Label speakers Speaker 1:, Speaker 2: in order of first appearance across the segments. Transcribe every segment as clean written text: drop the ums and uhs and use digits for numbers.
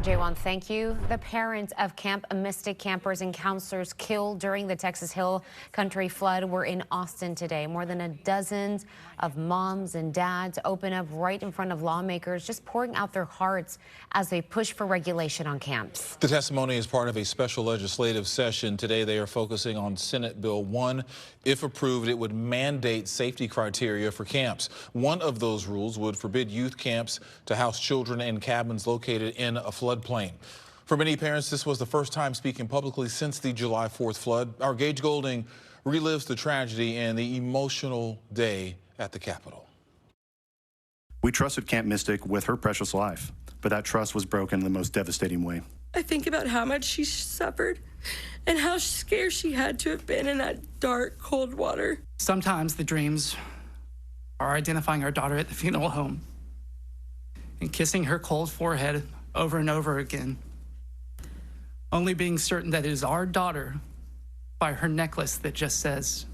Speaker 1: Jaywan, thank you. The parents of Camp Mystic campers and counselors killed during the Texas Hill Country flood were in Austin today. More than a dozen of moms and dads open up right in front of lawmakers, just pouring out their hearts as they push for regulation on camps.
Speaker 2: The testimony is part of a special legislative session. Today they are focusing on Senate Bill 1. If approved, it would mandate safety criteria for camps. One of those rules would forbid youth camps to house children in cabins located in a floodplain. For many parents, this was the first time speaking publicly since the July 4th flood. Our Gage Goulding relives the tragedy and the emotional day at the Capitol.
Speaker 3: We trusted Camp Mystic with her precious life, but that trust was broken in the most devastating way.
Speaker 4: I think about how much she suffered and how scared she had to have been in that dark, cold water.
Speaker 5: Sometimes the dreams are identifying our daughter at the funeral home and kissing her cold forehead over and over again, only being certain that it is our daughter by her necklace that just says,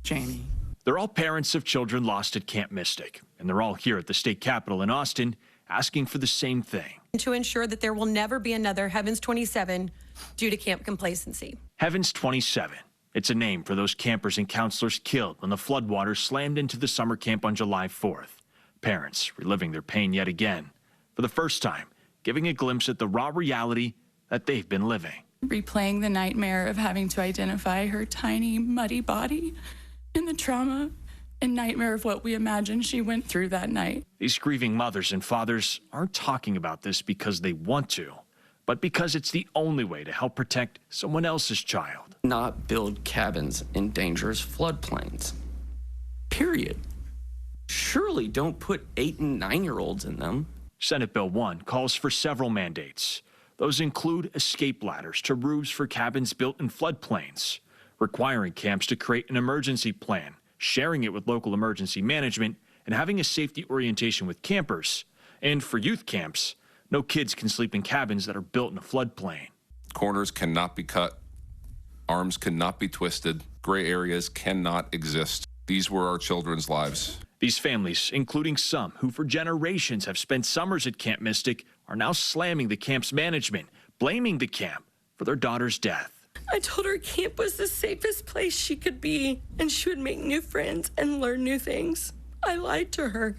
Speaker 5: Jamie.
Speaker 6: They're all parents of children lost at Camp Mystic, and they're all here at the state capitol in Austin asking for the same thing.
Speaker 4: To ensure that there will never be another Heavens 27 due to camp complacency.
Speaker 6: Heavens 27. It's a name for those campers and counselors killed when the floodwaters slammed into the summer camp on July 4th. Parents reliving their pain yet again, for the first time, giving a glimpse at the raw reality that they've been living.
Speaker 7: Replaying the nightmare of having to identify her tiny, muddy body and the trauma and nightmare of what we imagine she went through that night.
Speaker 6: These grieving mothers and fathers aren't talking about this because they want to, but because it's the only way to help protect someone else's child.
Speaker 8: Not build cabins in dangerous floodplains. Period. Surely don't put 8- and 9-year-olds in them.
Speaker 6: Senate Bill 1 calls for several mandates. Those include escape ladders to roofs for cabins built in floodplains, requiring camps to create an emergency plan, sharing it with local emergency management, and having a safety orientation with campers. And for youth camps, no kids can sleep in cabins that are built in a floodplain.
Speaker 9: Corners cannot be cut. Arms cannot be twisted. Gray areas cannot exist. These were our children's lives.
Speaker 6: These families, including some who for generations have spent summers at Camp Mystic, are now slamming the camp's management, blaming the camp for their daughter's death.
Speaker 4: I told her camp was the safest place she could be, and she would make new friends and learn new things. I lied to her.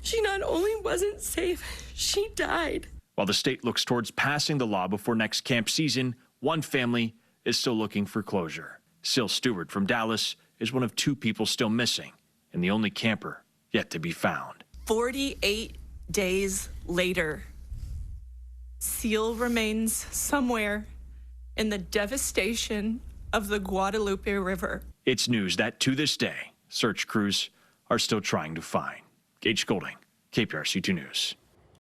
Speaker 4: She not only wasn't safe, she died.
Speaker 6: While the state looks towards passing the law before next camp season, one family is still looking for closure. Sil Stewart from Dallas is one of 2 people still missing, and the only camper yet to be found.
Speaker 10: 48 days later, Seal remains somewhere in the devastation of the Guadalupe River.
Speaker 6: It's news that to this day, search crews are still trying to find. Gage Goulding, KPRC-2 News.